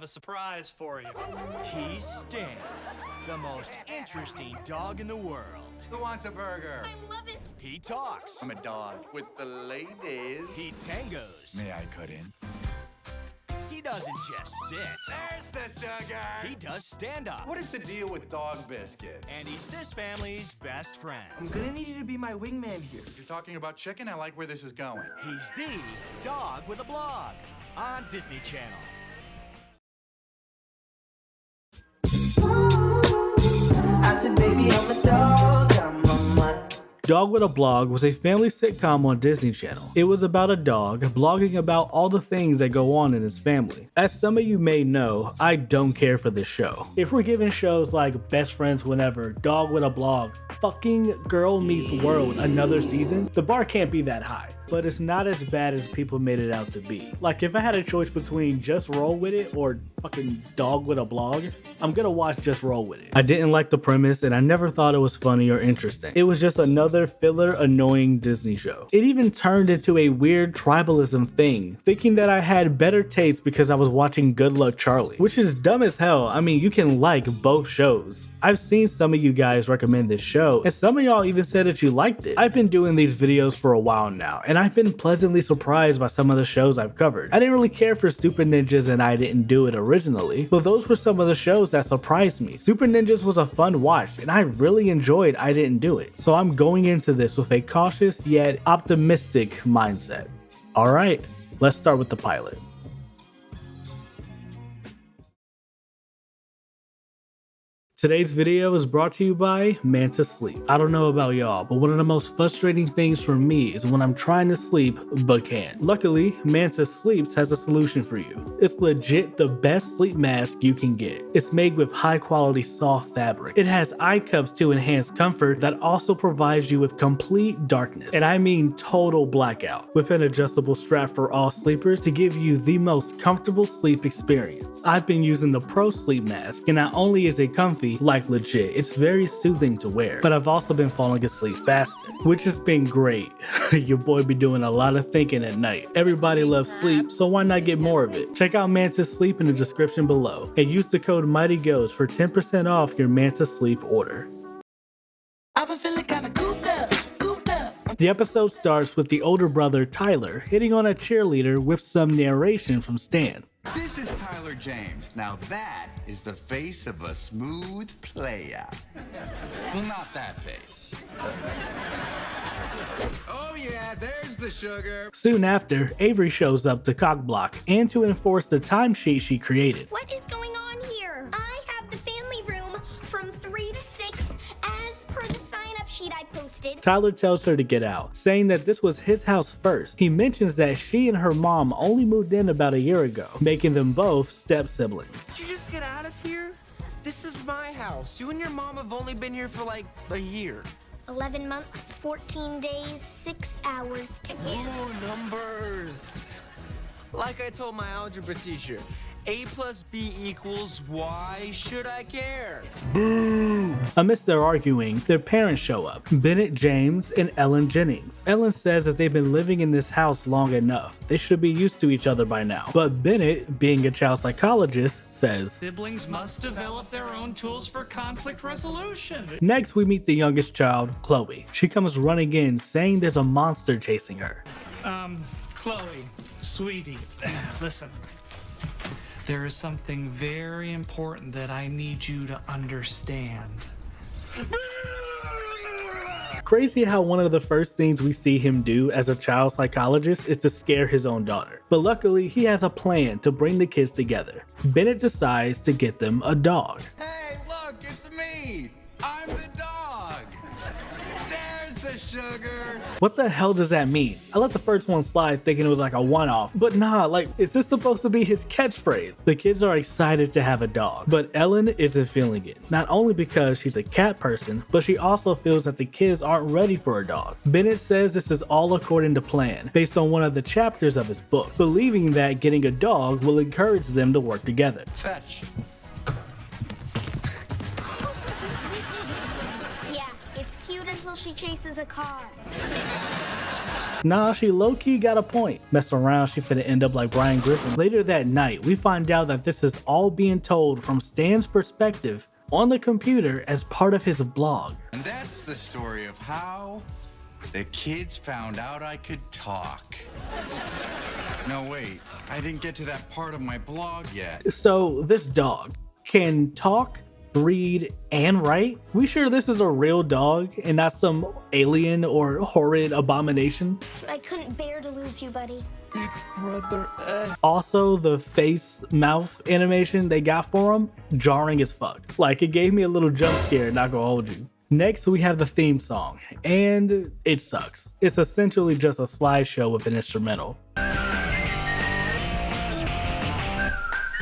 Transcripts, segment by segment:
A surprise for you. He's Stan, the most interesting dog in the world. Who wants a burger? I love it. He talks. I'm a dog with the ladies. He tangos. May I cut in? He doesn't just sit. There's the sugar. He does stand up. What is the deal with dog biscuits? And he's this family's best friend. I'm gonna need you to be my wingman here. You're talking about chicken? I like where this is going. He's the dog with a blog on Disney Channel. I said, baby, I'm a dog, I'm a mutt. Dog with a Blog was a family sitcom on Disney Channel. It was about a dog blogging about all the things that go on in his family. As some of you may know, I don't care for this show. If we're given shows like Best Friends Whenever, Dog with a Blog, fucking Girl Meets World another season, the bar can't be that high. But it's not as bad as people made it out to be. Like, if I had a choice between Just Roll With It or fucking Dog with a Blog, I'm gonna watch Just Roll With It. I didn't like the premise and I never thought it was funny or interesting. It was just another filler annoying Disney show. It even turned into a weird tribalism thing, thinking that I had better taste because I was watching Good Luck Charlie, which is dumb as hell. I mean, you can like both shows. I've seen some of you guys recommend this show, and some of y'all even said that you liked it. I've been doing these videos for a while now, and I've been pleasantly surprised by some of the shows I've covered. I didn't really care for Super Ninjas and I Didn't Do It originally, but those were some of the shows that surprised me. Super Ninjas was a fun watch, and I really enjoyed I Didn't Do It, so I'm going into this with a cautious yet optimistic mindset. Alright, let's start with the pilot. Today's video is brought to you by Manta Sleep. I don't know about y'all, but one of the most frustrating things for me is when I'm trying to sleep but can't. Luckily, Manta Sleeps has a solution for you. It's legit the best sleep mask you can get. It's made with high quality soft fabric. It has eye cups to enhance comfort that also provides you with complete darkness. And I mean total blackout. With an adjustable strap for all sleepers to give you the most comfortable sleep experience. I've been using the Pro Sleep Mask, and not only is it comfy, like legit, it's very soothing to wear, but I've also been falling asleep faster, which has been great. Your boy be doing a lot of thinking at night. Everybody loves sleep, so why not get more of it? Check out Manta Sleep in the description below and use the code MIGHTYGHOST for 10% off your Manta Sleep order. I've been feeling kinda cooped up. The episode starts with the older brother Tyler hitting on a cheerleader with some narration from Stan. This is Tyler James. Now that is the face of a smooth player. Well, not that face. Oh yeah, there's the sugar. Soon after, Avery shows up to cockblock and to enforce the timesheet she created. What is going on here? I have the family room from 3 to 6 as per the sign-up sheet I posted. Tyler tells her to get out, saying that this was his house first. He mentions that she and her mom only moved in about a year ago, making them both step-siblings. Did you just get out of here? This is my house. You and your mom have only been here for like a year. 11 months, 14 days, 6 hours to get. Ooh, numbers. Like I told my algebra teacher, A plus B equals why should I care? Amidst their arguing, their parents show up, Bennett James and Ellen Jennings. Ellen says that they've been living in this house long enough. They should be used to each other by now. But Bennett, being a child psychologist, says, Siblings must develop their own tools for conflict resolution. Next, we meet the youngest child, Chloe. She comes running in saying there's a monster chasing her. Chloe, sweetie, listen. There is something very important that I need you to understand. Crazy how one of the first things we see him do as a child psychologist is to scare his own daughter. But luckily, he has a plan to bring the kids together. Bennett decides to get them a dog. Hey, look, it's me. I'm the dog. There's the sugar. What the hell does that mean? I let the first one slide thinking it was like a one-off, but nah, like, is this supposed to be his catchphrase? The kids are excited to have a dog, but Ellen isn't feeling it. Not only because she's a cat person, but she also feels that the kids aren't ready for a dog. Bennett says this is all according to plan, based on one of the chapters of his book, believing that getting a dog will encourage them to work together. Fetch. Yeah, it's cute until she chases a car. Nah, she low-key got a point. Mess around, she finna end up like Brian Griffin. Later that night, we find out that this is all being told from Stan's perspective on the computer as part of his blog. And that's the story of how the kids found out I could talk. No, wait, I didn't get to that part of my blog yet. So this dog can talk, read, and write? We sure this is a real dog and not some alien or horrid abomination? I couldn't bear to lose you, buddy. Also, the face mouth animation they got for him, jarring as fuck. Like, it gave me a little jump scare, not gonna hold you. Next, we have the theme song, and it sucks. It's essentially just a slideshow with an instrumental.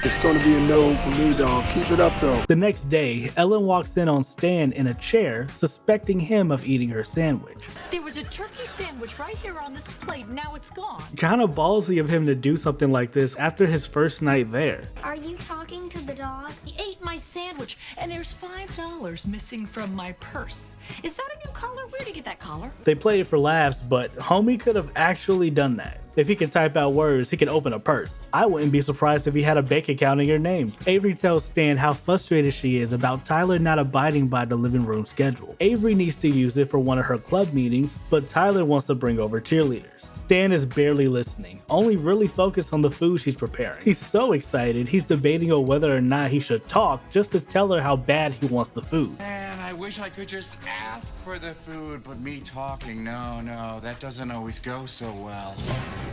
It's gonna be a no for me, dog. Keep it up, though. The next day, Ellen walks in on Stan in a chair, suspecting him of eating her sandwich. There was a turkey sandwich right here on this plate. Now it's gone. Kind of ballsy of him to do something like this after his first night there. Are you talking to the dog? He ate my sandwich, and there's $5 missing from my purse. Is that a new collar? Where'd you get that collar? They play it for laughs, but homie could have actually done that. If he can type out words, he can open a purse. I wouldn't be surprised if he had a bank account in your name. Avery tells Stan how frustrated she is about Tyler not abiding by the living room schedule. Avery needs to use it for one of her club meetings, but Tyler wants to bring over cheerleaders. Stan is barely listening, only really focused on the food she's preparing. He's so excited, he's debating on whether or not he should talk just to tell her how bad he wants the food. Man, I wish I could just ask for the food, but me talking, no, that doesn't always go so well.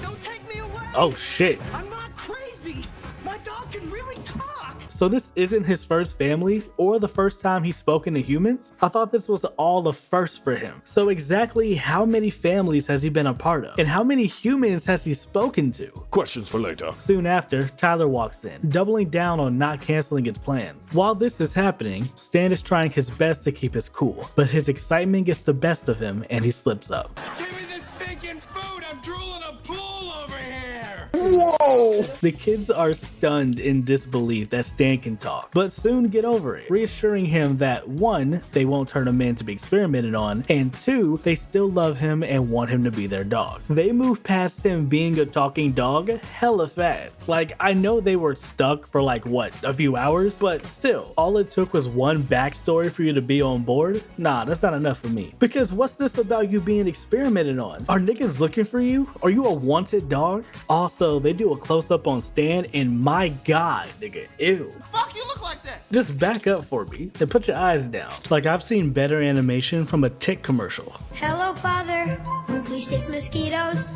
Don't take me away! Oh shit. I'm not crazy! My dog can really talk! So this isn't his first family or the first time he's spoken to humans? I thought this was all the first for him. So exactly how many families has he been a part of? And how many humans has he spoken to? Questions for later. Soon after, Tyler walks in, doubling down on not canceling his plans. While this is happening, Stan is trying his best to keep his cool, but his excitement gets the best of him and he slips up. Give me this stinking food! I'm drooling a pool over here! Whoa! The kids are stunned in disbelief that Stan can talk, but soon get over it, reassuring him that 1, they won't turn him in to be experimented on, and 2, they still love him and want him to be their dog. They move past him being a talking dog hella fast. Like, I know they were stuck for like, what, a few hours, but still, all it took was one backstory for you to be on board? Nah, that's not enough for me. Because what's this about you being experimented on? Are niggas looking for you? Are you a wanted dog? Also, they do a close-up on Stan and my god, nigga, ew. Fuck, you look like that! Just back up for me and put your eyes down. Like, I've seen better animation from a tick commercial. Hello, Father. Please take some mosquitoes.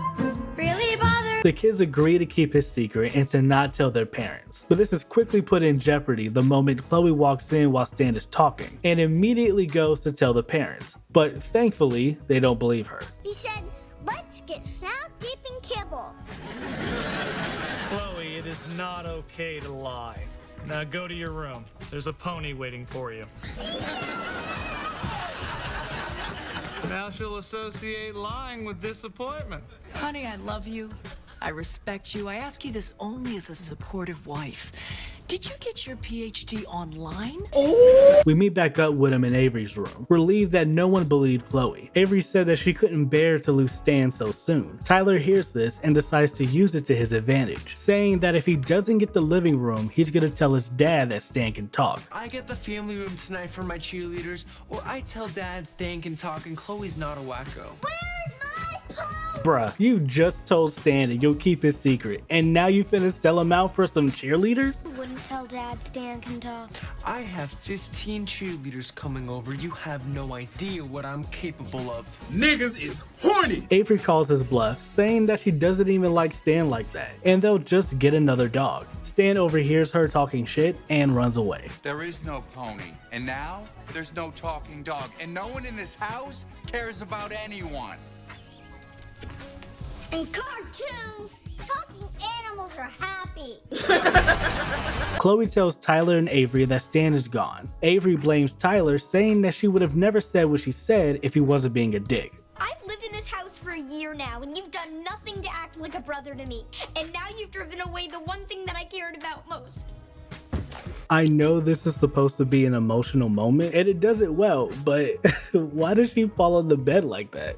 Really, Father? The kids agree to keep his secret and to not tell their parents. But this is quickly put in jeopardy the moment Chloe walks in while Stan is talking and immediately goes to tell the parents. But thankfully, they don't believe her. He said, let's get snout deep in kibble. Chloe, it is not okay to lie. Now go to your room. There's a pony waiting for you. Now she'll associate lying with disappointment. Honey, I love you. I respect you. I ask you this only as a supportive wife. Did you get your PhD online? We meet back up with him in Avery's room, relieved that no one believed Chloe. Avery said that she couldn't bear to lose Stan so soon. Tyler hears this and decides to use it to his advantage, saying that if he doesn't get the living room, he's gonna tell his dad that Stan can talk. I get the family room tonight for my cheerleaders, or I tell Dad Stan can talk and Chloe's not a wacko. Where's my pony? Bruh, you just told Stan that you'll keep his secret, and now you finna sell him out for some cheerleaders? Wouldn't tell Dad Stan can talk. I have 15 cheerleaders coming over. You have no idea what I'm capable of. Niggas is horny! Avery calls his bluff, saying that she doesn't even like Stan like that, and they'll just get another dog. Stan overhears her talking shit and runs away. There is no pony, and now there's no talking dog, and no one in this house cares about anyone. In cartoons, talking animals are happy. Chloe tells Tyler and Avery that Stan is gone. Avery blames Tyler, saying that she would have never said what she said if he wasn't being a dick. I've lived in this house for a year now, and you've done nothing to act like a brother to me. And now you've driven away the one thing that I cared about most. I know this is supposed to be an emotional moment, and it does it well, but why does she fall on the bed like that?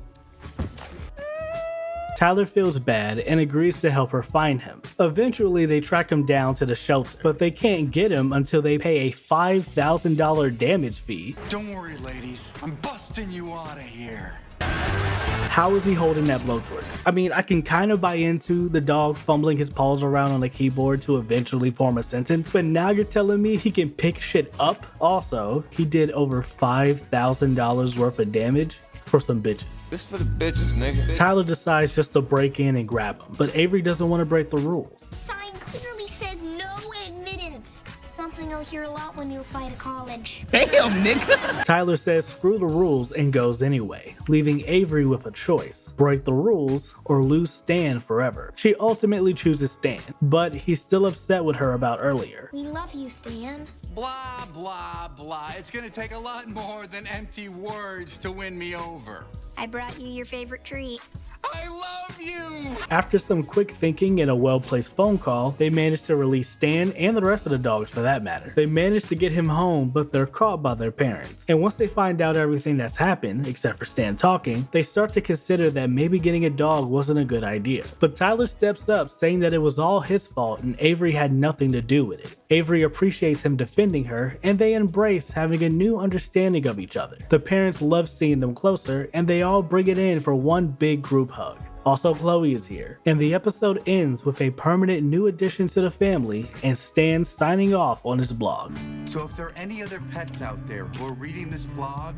Tyler feels bad and agrees to help her find him. Eventually, they track him down to the shelter, but they can't get him until they pay a $5,000 damage fee. Don't worry, ladies. I'm busting you out of here. How is he holding that blowtorch? I mean, I can kind of buy into the dog fumbling his paws around on the keyboard to eventually form a sentence, but now you're telling me he can pick shit up? Also, he did over $5,000 worth of damage for some bitches. This for the bitches, nigga. Tyler decides just to break in and grab him, but Avery doesn't want to break the rules. Sign clearly says no admittance. Something you'll hear a lot when you apply to college. Damn, nigga. Tyler says screw the rules and goes anyway, leaving Avery with a choice: break the rules or lose Stan forever. She ultimately chooses Stan, but he's still upset with her about earlier. We love you, Stan. Blah, blah, blah. It's gonna take a lot more than empty words to win me over. I brought you your favorite treat. I love you! After some quick thinking and a well-placed phone call, they manage to release Stan and the rest of the dogs for that matter. They manage to get him home, but they're caught by their parents. And once they find out everything that's happened, except for Stan talking, they start to consider that maybe getting a dog wasn't a good idea. But Tyler steps up, saying that it was all his fault and Avery had nothing to do with it. Avery appreciates him defending her, and they embrace having a new understanding of each other. The parents love seeing them closer, and they all bring it in for one big group hug. Also, Chloe is here, and the episode ends with a permanent new addition to the family and Stan signing off on his blog. So if there are any other pets out there who are reading this blog,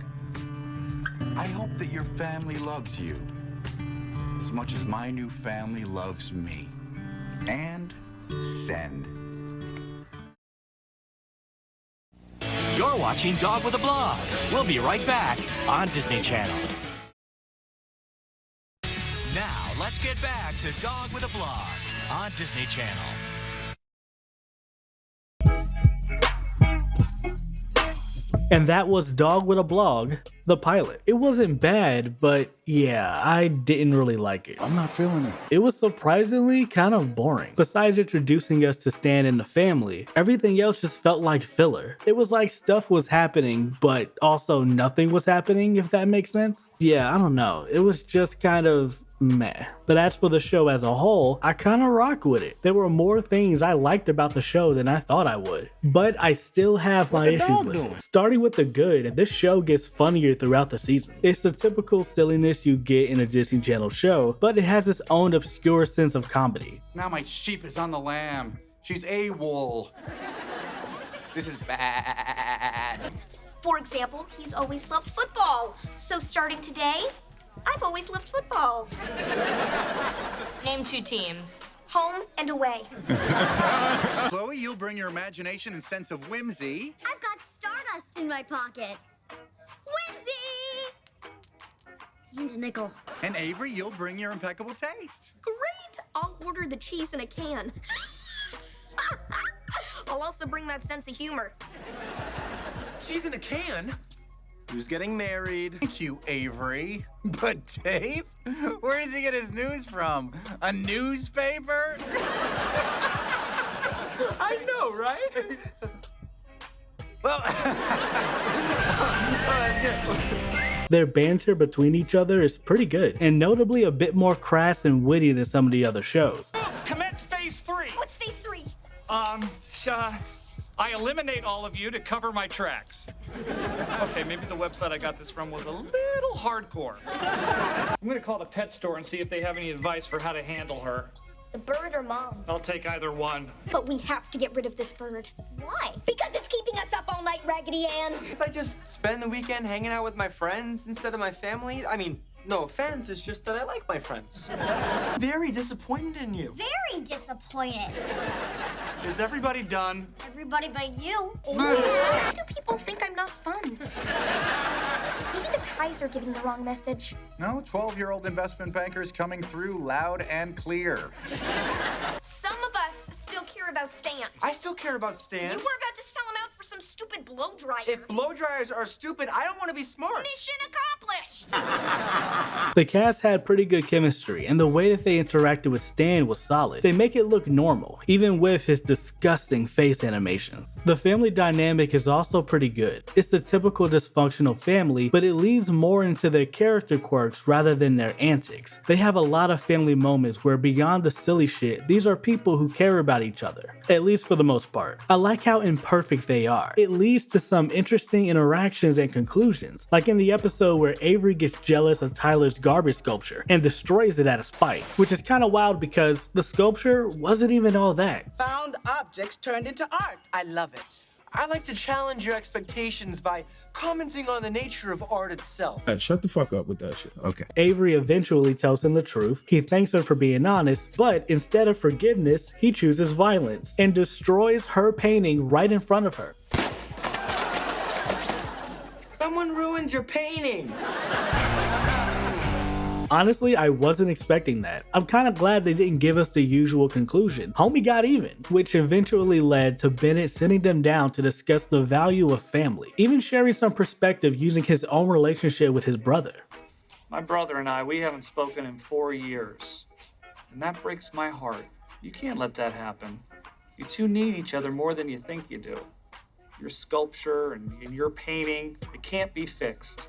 I hope that your family loves you as much as my new family loves me. And send. You're watching Dog with a Blog. We'll be right back on Disney Channel. Now, let's get back to Dog with a Blog on Disney Channel. And that was Dog with a Blog, the pilot. It wasn't bad, but yeah, I didn't really like it. I'm not feeling it. It was surprisingly kind of boring. Besides introducing us to Stan and the family, everything else just felt like filler. It was like stuff was happening, but also nothing was happening, if that makes sense. Yeah, I don't know. It was just kind of meh. But as for the show as a whole, I kind of rock with it. There were more things I liked about the show than I thought I would. But I still have my issues with it. Starting with the good, this show gets funnier throughout the season. It's the typical silliness you get in a Disney Channel show, but it has its own obscure sense of comedy. Now my sheep is on the lamb. She's AWOL. This is bad. For example, he's always loved football. So starting today, I've always loved football. Name 2 teams. Home and away. Chloe, you'll bring your imagination and sense of whimsy. I've got stardust in my pocket. Whimsy! And a nickel. And Avery, you'll bring your impeccable taste. Great! I'll order the cheese in a can. I'll also bring that sense of humor. Cheese in a can? Who's getting married? Thank you, Avery. But Dave, where does he get his news from? A newspaper? I know, right? Well, that's good. Their banter between each other is pretty good, and notably a bit more crass and witty than some of the other shows. Commence phase 3. What's phase 3? I eliminate all of you to cover my tracks. Okay, maybe the website I got this from was a little hardcore. I'm gonna call the pet store and see if they have any advice for how to handle her. The bird or mom? I'll take either one. But we have to get rid of this bird. Why? Because it's keeping us up all night, Raggedy Ann. If I just spend the weekend hanging out with my friends instead of my family, I mean, no offense, it's just that I like my friends. Very disappointed in you. Very disappointed. Is everybody done? Everybody but you. Why do people think I'm not fun? Maybe the ties are giving the wrong message. No, 12-year-old investment bankers coming through loud and clear. Some of us still care about Stan. I still care about Stan. You were about to sell him out for some stupid blow dryer. If blow dryers are stupid, I don't want to be smart. Mission accomplished! The cast had pretty good chemistry, and the way that they interacted with Stan was solid. They make it look normal, even with his disgusting face animations. The family dynamic is also pretty good. It's the typical dysfunctional family, but it leads more into their character quirks quirks rather than their antics. They have a lot of family moments where beyond the silly shit, these are people who care about each other, at least for the most part. I like how imperfect they are. It leads to some interesting interactions and conclusions, like in the episode where Avery gets jealous of Tyler's garbage sculpture and destroys it out of spite, which is kind of wild because the sculpture wasn't even all that. Found objects turned into art. I love it. I like to challenge your expectations by commenting on the nature of art itself. Hey, shut the fuck up with that shit. Okay. Avery eventually tells him the truth. He thanks her for being honest, but instead of forgiveness, he chooses violence and destroys her painting right in front of her. Someone ruined your painting. Honestly, I wasn't expecting that. I'm kind of glad they didn't give us the usual conclusion. Homie got even, which eventually led to Bennett sitting them down to discuss the value of family, even sharing some perspective using his own relationship with his brother. My brother and I, we haven't spoken in 4 years. And that breaks my heart. You can't let that happen. You two need each other more than you think you do. Your sculpture and your painting, it can't be fixed.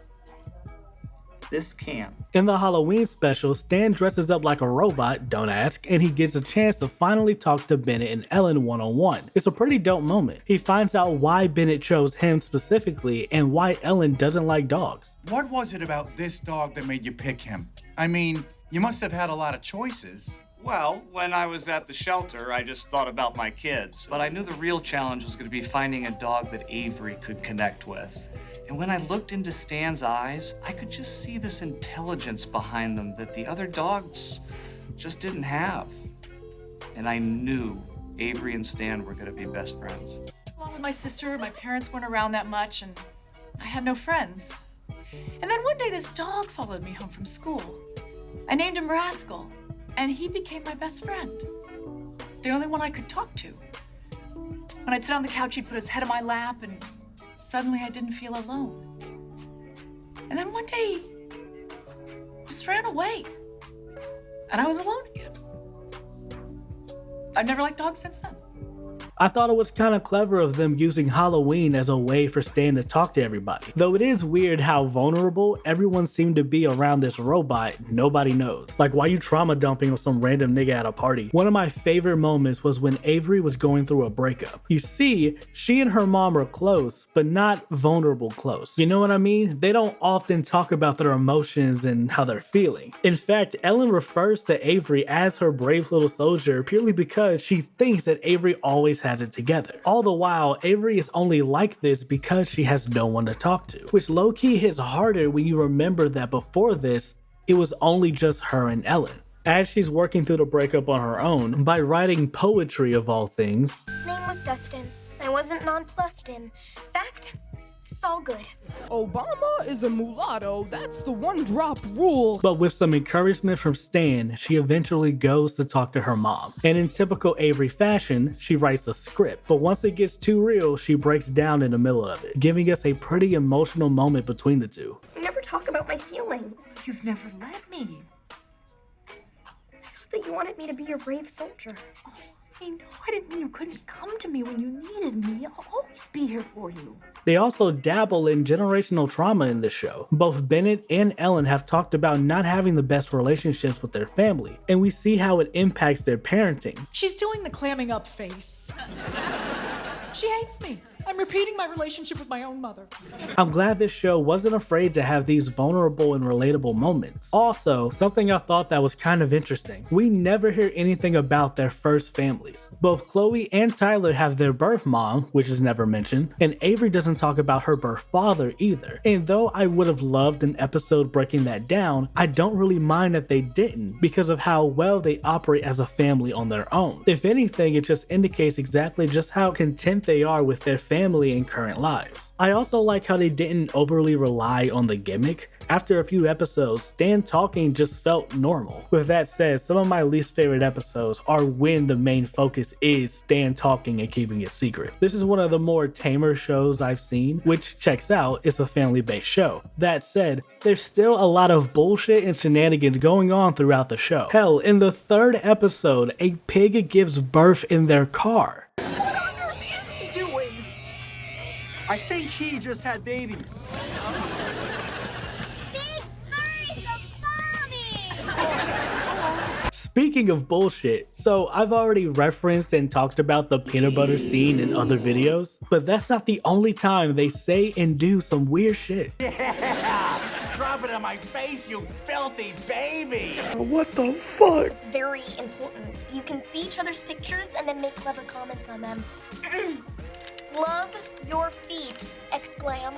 This can. In the Halloween special, Stan dresses up like a robot, don't ask, and he gets a chance to finally talk to Bennett and Ellen one-on-one. It's a pretty dope moment. He finds out why Bennett chose him specifically and why Ellen doesn't like dogs. What was it about this dog that made you pick him? I mean, you must have had a lot of choices. Well, when I was at the shelter, I just thought about my kids. But I knew the real challenge was going to be finding a dog that Avery could connect with. And when I looked into Stan's eyes, I could just see this intelligence behind them that the other dogs just didn't have. And I knew Avery and Stan were going to be best friends. Along with my sister, my parents weren't around that much, and I had no friends. And then one day this dog followed me home from school. I named him Rascal, and he became my best friend. The only one I could talk to. When I'd sit on the couch, he'd put his head on my lap, and suddenly I didn't feel alone. And then one day, he just ran away. And I was alone again. I've never liked dogs since then. I thought it was kind of clever of them using Halloween as a way for Stan to talk to everybody. Though it is weird how vulnerable everyone seemed to be around this robot nobody knows. Like, why you trauma dumping with some random nigga at a party? One of my favorite moments was when Avery was going through a breakup. You see, she and her mom are close, but not vulnerable close. You know what I mean? They don't often talk about their emotions and how they're feeling. In fact, Ellen refers to Avery as her brave little soldier purely because she thinks that Avery always has it together. All the while, Avery is only like this because she has no one to talk to, which low-key hits harder when you remember that before this, it was only just her and Ellen. As she's working through the breakup on her own, by writing poetry of all things. His name was Dustin. I wasn't nonplussed in fact. It's all good. Obama is a mulatto. That's the one-drop rule. But with some encouragement from Stan, she eventually goes to talk to her mom. And in typical Avery fashion, she writes a script. But once it gets too real, she breaks down in the middle of it, giving us a pretty emotional moment between the two. I never talk about my feelings. You've never let me. I thought that you wanted me to be your brave soldier. Oh, no, I didn't mean you couldn't come to me when you needed me. I'll always be here for you. They also dabble in generational trauma in this show. Both Bennett and Ellen have talked about not having the best relationships with their family, and we see how it impacts their parenting. She's doing the clamming up face. She hates me. I'm repeating my relationship with my own mother. I'm glad this show wasn't afraid to have these vulnerable and relatable moments. Also, something I thought that was kind of interesting. We never hear anything about their first families. Both Chloe and Tyler have their birth mom, which is never mentioned, and Avery doesn't talk about her birth father either. And though I would have loved an episode breaking that down, I don't really mind that they didn't because of how well they operate as a family on their own. If anything, it just indicates exactly just how content they are with their family and current lives. I also like how they didn't overly rely on the gimmick. After a few episodes, Stan talking just felt normal. With that said, some of my least favorite episodes are when the main focus is Stan talking and keeping it secret. This is one of the more tamer shows I've seen, which checks out, it's a family-based show. That said, there's still a lot of bullshit and shenanigans going on throughout the show. Hell, in the third episode, a pig gives birth in their car. I think he just had babies. Big furry Speaking of bullshit, so I've already referenced and talked about the peanut butter scene in other videos, but that's not the only time they say and do some weird shit. Yeah! Drop it on my face, you filthy baby! What the fuck? It's very important. You can see each other's pictures and then make clever comments on them. Love your feet! Exclaim.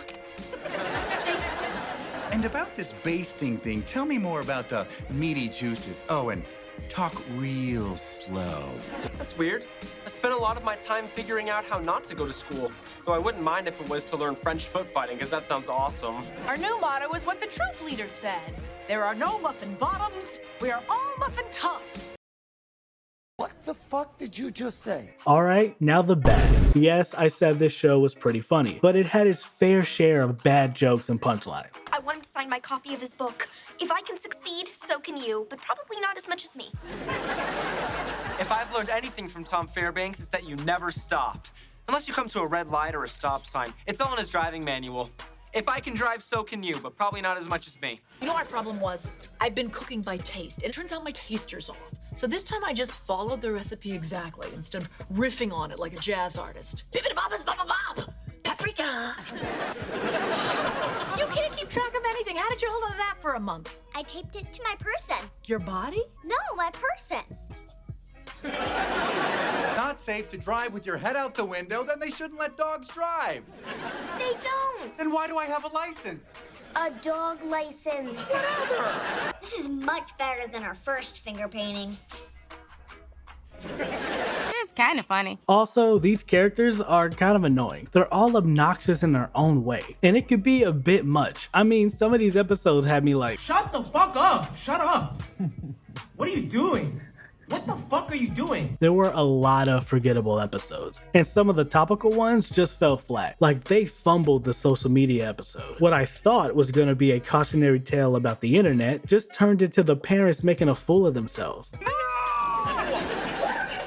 And about this basting thing, tell me more about the meaty juices. Oh, and talk real slow. That's weird. I spent a lot of my time figuring out how not to go to school. Though I wouldn't mind if it was to learn French foot fighting, because that sounds awesome. Our new motto is what the troop leader said. There are no muffin bottoms, we are all muffin tops. What the fuck did you just say? Alright, now the bad. Yes, I said this show was pretty funny, but it had its fair share of bad jokes and punchlines. I want him to sign my copy of his book. If I can succeed, so can you, but probably not as much as me. If I've learned anything from Tom Fairbanks, it's that you never stop. Unless you come to a red light or a stop sign. It's all in his driving manual. If I can drive, so can you, but probably not as much as me. You know what our problem was? I've been cooking by taste, and it turns out my taster's off. So this time I just followed the recipe exactly, instead of riffing on it like a jazz artist. Bibbidi-bobbas-bop-bop-bop! Paprika! You can't keep track of anything. How did you hold on to that for a month? I taped it to my person. Your body? No, my person. Not safe to drive with your head out the window, then they shouldn't let dogs drive. They don't. Then why do I have a license? A dog license. Whatever. This is much better than our first finger painting. It's kind of funny. Also, these characters are kind of annoying. They're all obnoxious in their own way, and it could be a bit much. I mean, some of these episodes had me like, shut the fuck up! Shut up! What are you doing? What the fuck are you doing? There were a lot of forgettable episodes, and some of the topical ones just fell flat. Like, they fumbled the social media episode. What I thought was gonna be a cautionary tale about the internet just turned into the parents making a fool of themselves. What are you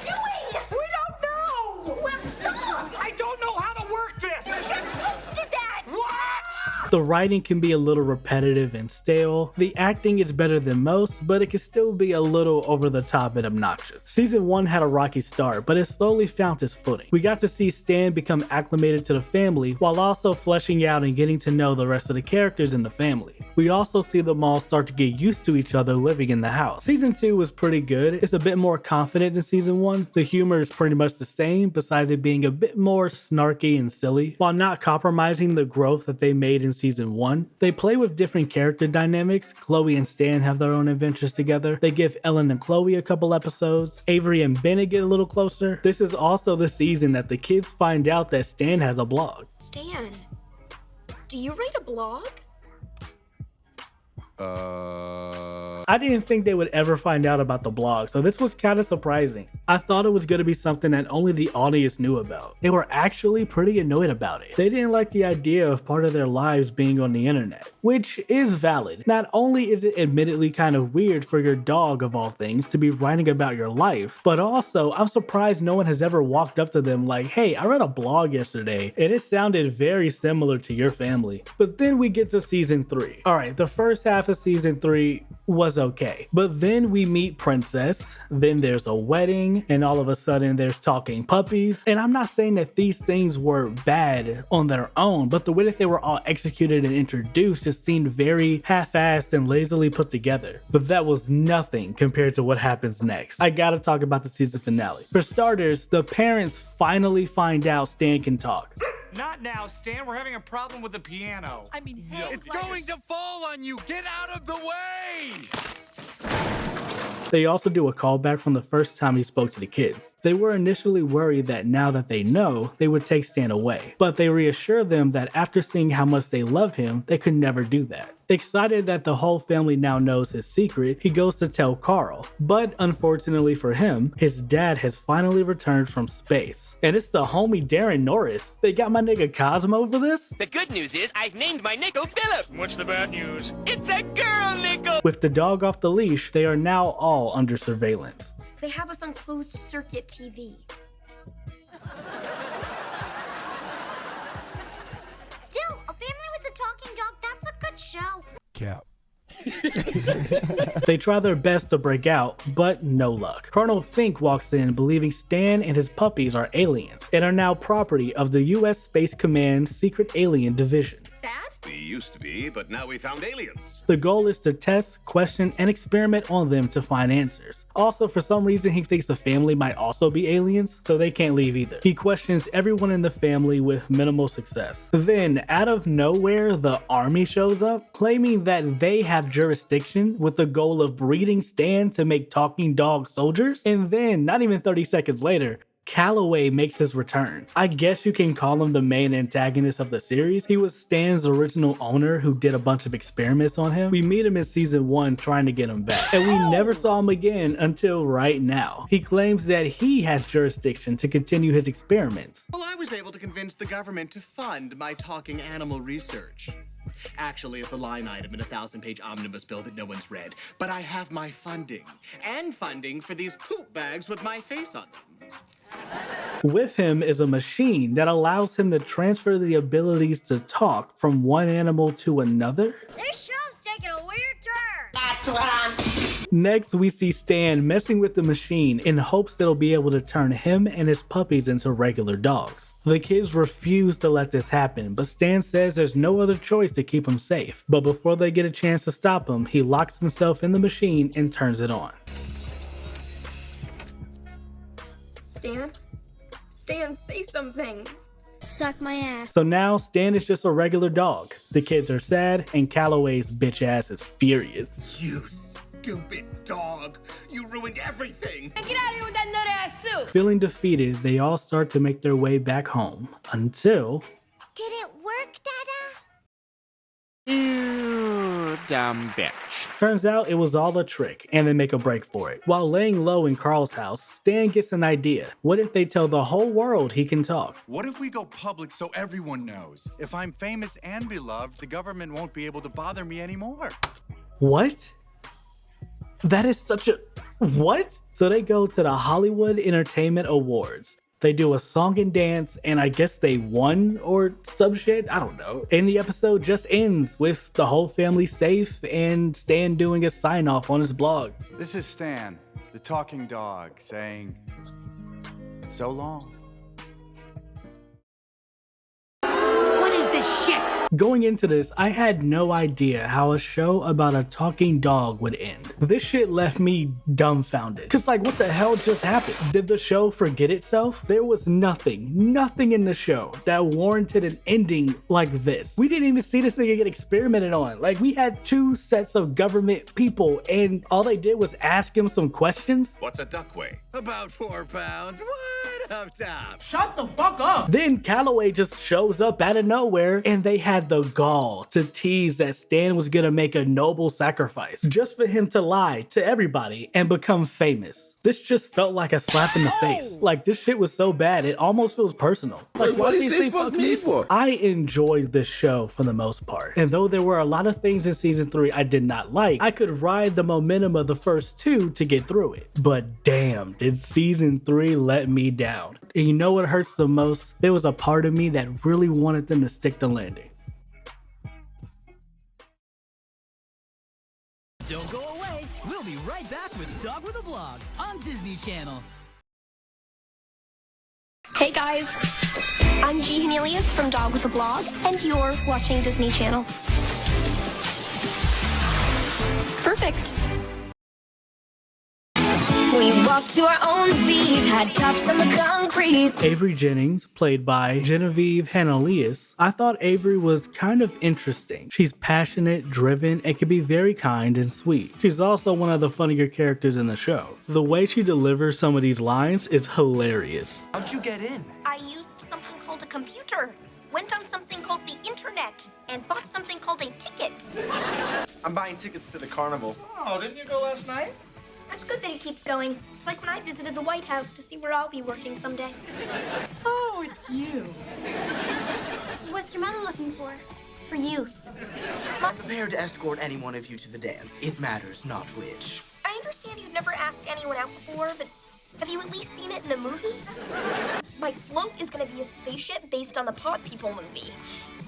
doing? We don't know! Well, stop! I don't know how to work this! You just posted that! What? The writing can be a little repetitive and stale. The acting is better than most, but it can still be a little over the top and obnoxious. Season 1 had a rocky start, but it slowly found its footing. We got to see Stan become acclimated to the family while also fleshing out and getting to know the rest of the characters in the family. We also see them all start to get used to each other living in the house. Season 2 was pretty good. It's a bit more confident than Season 1. The humor is pretty much the same, besides it being a bit more snarky and silly, while not compromising the growth that they made in Season 1. They play with different character dynamics. Chloe and Stan have their own adventures together. They give Ellen and Chloe a couple episodes. Avery and Bennett get a little closer. This is also the season that the kids find out that Stan has a blog. Stan, do you write a blog? I didn't think they would ever find out about the blog, so this was kind of surprising. I thought it was going to be something that only the audience knew about. They were actually pretty annoyed about it. They didn't like the idea of part of their lives being on the internet, which is valid. Not only is it admittedly kind of weird for your dog, of all things, to be writing about your life, but also I'm surprised no one has ever walked up to them like, hey, I read a blog yesterday and it sounded very similar to your family. But then we get to Season 3. Alright, the first half of Season 3 was okay, but then we meet Princess, then there's a wedding, and all of a sudden there's talking puppies. And I'm not saying that these things were bad on their own, but the way that they were all executed and introduced just seemed very half-assed and lazily put together. But that was nothing compared to what happens next. I gotta talk about the season finale. For starters, the parents finally find out Stan can talk. Not now, Stan. We're having a problem with the piano. I mean, hey, It's going to fall on you! Get out of the way! They also do a callback from the first time he spoke to the kids. They were initially worried that now that they know, they would take Stan away, but they reassure them that after seeing how much they love him, they could never do that. Excited that the whole family now knows his secret, he goes to tell Carl, but unfortunately for him, his dad has finally returned from space. And it's the homie Darren Norris. They got my nigga Cosmo for this? The good news is I've named my nickel Philip. What's the bad news? It's a girl nickel. With the dog off the leash, they are now all under surveillance. They have us on closed circuit TV. Still, A Family with a Talking Dog, that's a good show. Cap. They try their best to break out, but no luck. Colonel Fink walks in believing Stan and his puppies are aliens and are now property of the US Space Command Secret Alien Division. Sad? We used to be, but now we found aliens. The goal is to test, question, and experiment on them to find answers. Also, for some reason, he thinks the family might also be aliens, so they can't leave either. He questions everyone in the family with minimal success. Then, out of nowhere, the army shows up, claiming that they have jurisdiction with the goal of breeding Stan to make talking dog soldiers. And then, not even 30 seconds later, Calloway makes his return. I guess you can call him the main antagonist of the series. He was Stan's original owner who did a bunch of experiments on him. We meet him in season 1 trying to get him back, and we never saw him again until right now. He claims that he has jurisdiction to continue his experiments. Well, I was able to convince the government to fund my talking animal research. Actually, it's a line item in a 1,000-page omnibus bill that no one's read. But I have my funding. And funding for these poop bags with my face on them. With him is a machine that allows him to transfer the abilities to talk from one animal to another. This show's taking a weird turn. That's what I'm... Next, we see Stan messing with the machine in hopes it'll be able to turn him and his puppies into regular dogs. The kids refuse to let this happen, but Stan says there's no other choice to keep him safe. But before they get a chance to stop him, he locks himself in the machine and turns it on. Stan, say something. Suck my ass. So now Stan is just a regular dog. The kids are sad, and Calloway's bitch ass is furious. You stupid dog. You ruined everything. Get out of here with that nut ass suit. Feeling defeated, they all start to make their way back home until... Did it work, Dada? You dumb bitch. Turns out it was all a trick, and they make a break for it. While laying low in Carl's house, Stan gets an idea. What if they tell the whole world he can talk? What if we go public so everyone knows? If I'm famous and beloved, the government won't be able to bother me anymore. What? That is such a... What? So they go to the Hollywood Entertainment Awards. They do a song and dance, and I guess they won or some shit, I don't know. And the episode just ends with the whole family safe and Stan doing a sign off on his blog. This is Stan, the talking dog, saying, so long. What is this shit? Going into this, I had no idea how a show about a talking dog would end. This shit left me dumbfounded. Cause like, what the hell just happened? Did the show forget itself? There was nothing in the show that warranted an ending like this. We didn't even see this nigga get experimented on. Like, we had 2 sets of government people and all they did was ask him some questions. What's a duck weigh? About 4 pounds. What up top? Shut the fuck up! Then Calloway just shows up out of nowhere and they had the gall to tease that Stan was gonna make a noble sacrifice just for him to lie to everybody and become famous. This just felt like a slap in the face. Like, this shit was so bad it almost feels personal. Like, Wait, what did you say fuck me for? I enjoyed this show for the most part, and though there were a lot of things in season 3 I did not like, I could ride the momentum of the first 2 to get through it. But damn, did season 3 let me down. And you know what hurts the most? There was a part of me that really wanted them to stick the landing. Don't go away. We'll be right back with Dog with a Blog on Disney Channel. Hey guys, I'm G. Cornelius from Dog with a Blog, and you're watching Disney Channel. Perfect. We walked to our own beat, had tops on the concrete. Avery Jennings, played by Genevieve Hanelius. I thought Avery was kind of interesting. She's passionate, driven, and can be very kind and sweet. She's also one of the funnier characters in the show. The way she delivers some of these lines is hilarious. How'd you get in? I used something called a computer, went on something called the internet, and bought something called a ticket. I'm buying tickets to the carnival. Oh, didn't you go last night? That's good that he keeps going. It's like when I visited the White House to see where I'll be working someday. Oh, it's you. What's your mother looking for? For youth. I'm prepared to escort any one of you to the dance. It matters not which. I understand you've never asked anyone out before, but have you at least seen it in a movie? My float is gonna be a spaceship based on the Pod People movie.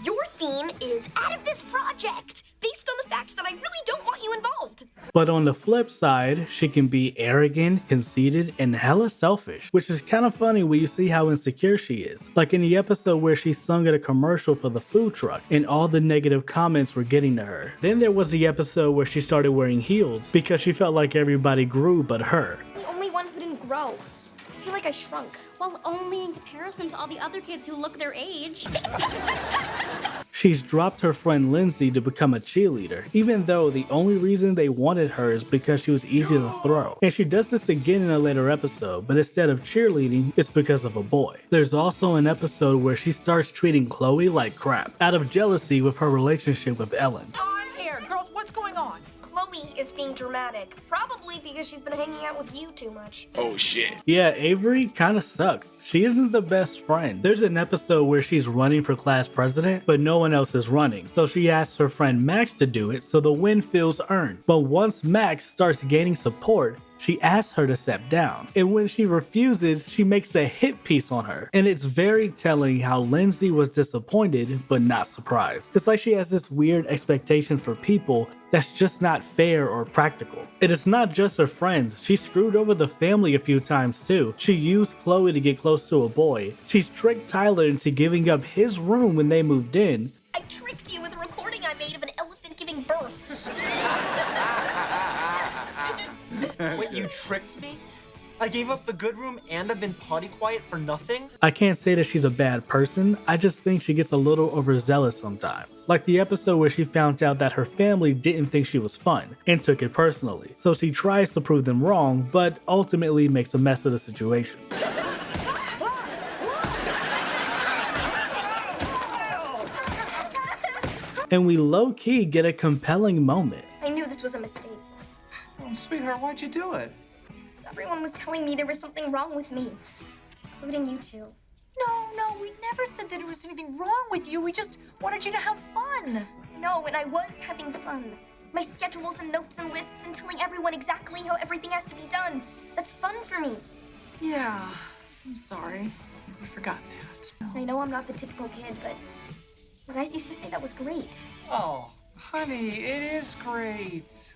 Your theme is out of this project, based on the fact that I really don't want you involved. But on the flip side, she can be arrogant, conceited, and hella selfish, which is kind of funny when you see how insecure she is. Like in the episode where she sung at a commercial for the food truck and all the negative comments were getting to her. Then there was the episode where she started wearing heels because she felt like everybody grew but her. The only one who didn't grow. I feel like I shrunk. Well, only in comparison to all the other kids who look their age. She's dropped her friend Lindsay to become a cheerleader, even though the only reason they wanted her is because she was easy to throw. And she does this again in a later episode, but instead of cheerleading, it's because of a boy. There's also an episode where she starts treating Chloe like crap, out of jealousy with her relationship with Ellen. I'm here. Girls, what's going on? Chloe is being dramatic, probably because she's been hanging out with you too much. Oh shit. Yeah, Avery kinda sucks. She isn't the best friend. There's an episode where she's running for class president, but no one else is running. So she asks her friend Max to do it, so the win feels earned. But once Max starts gaining support, she asks her to step down. And when she refuses, she makes a hit piece on her. And it's very telling how Lindsay was disappointed, but not surprised. It's like she has this weird expectation for people that's just not fair or practical. It is not just her friends. She screwed over the family a few times too. She used Chloe to get close to a boy. She's tricked Tyler into giving up his room when they moved in. I tricked you with a recording I made of an elephant giving birth. Wait, you tricked me? I gave up the good room and I've been potty quiet for nothing? I can't say that she's a bad person, I just think she gets a little overzealous sometimes. Like the episode where she found out that her family didn't think she was fun, and took it personally. So she tries to prove them wrong, but ultimately makes a mess of the situation. And we low-key get a compelling moment. I knew this was a mistake. Oh, sweetheart, why'd you do it? Everyone was telling me there was something wrong with me, including you two. No, we never said that there was anything wrong with you. We just wanted you to have fun. No, and I was having fun. My schedules and notes and lists and telling everyone exactly how everything has to be done. That's fun for me. Yeah, I'm sorry. We forgot that. I know I'm not the typical kid, but you guys used to say that was great. Oh, honey, it is great.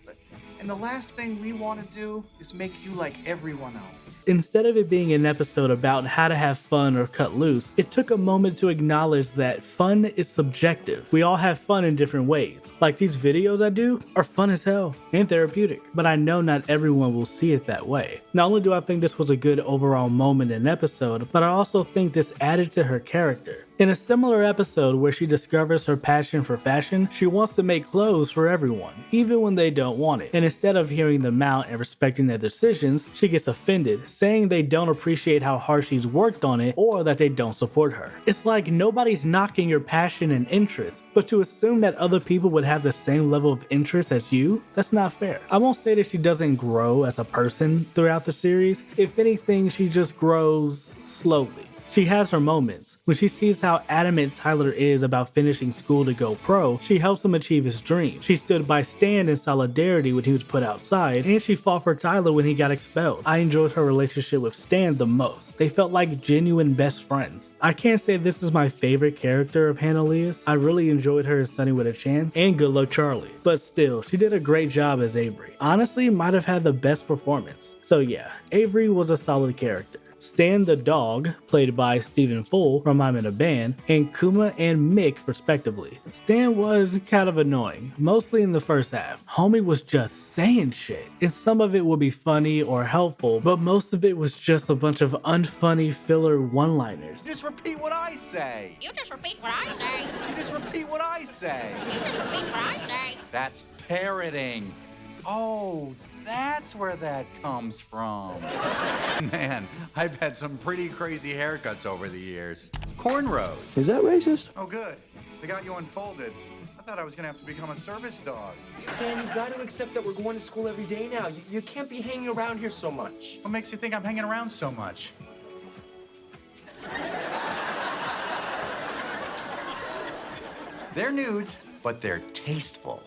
And the last thing we want to do is make you like everyone else. Instead of it being an episode about how to have fun or cut loose, it took a moment to acknowledge that fun is subjective. We all have fun in different ways. Like these videos I do are fun as hell and therapeutic, but I know not everyone will see it that way. Not only do I think this was a good overall moment in episode, but I also think this added to her character. In a similar episode where she discovers her passion for fashion, she wants to make clothes for everyone, even when they don't want it. And instead of hearing them out and respecting their decisions, she gets offended, saying they don't appreciate how hard she's worked on it or that they don't support her. It's like nobody's knocking your passion and interest, but to assume that other people would have the same level of interest as you, that's not fair. I won't say that she doesn't grow as a person throughout the series. If anything, she just grows slowly. She has her moments. When she sees how adamant Tyler is about finishing school to go pro, she helps him achieve his dream. She stood by Stan in solidarity when he was put outside, and she fought for Tyler when he got expelled. I enjoyed her relationship with Stan the most. They felt like genuine best friends. I can't say this is my favorite character of Hannah Leas. I really enjoyed her as Sunny with a Chance and Good Luck Charlie. But still, she did a great job as Avery. Honestly, might have had the best performance. So yeah, Avery was a solid character. Stan the dog, played by Stephen Full from I'm in a Band, and Kuma and Mick respectively. Stan was kind of annoying, mostly in the first half. Homie was just saying shit, and some of it would be funny or helpful, but most of it was just a bunch of unfunny filler one-liners. Just repeat what I say. You just repeat what I say. You just repeat what I say. You just repeat what I say. That's parroting. Oh, that's where that comes from. Man, I've had some pretty crazy haircuts over the years. Cornrows. Is that racist? Oh, good. They got you unfolded. I thought I was gonna have to become a service dog. Stan, you got to accept that we're going to school every day now. You can't be hanging around here so much. What makes you think I'm hanging around so much? They're nudes, but they're tasteful.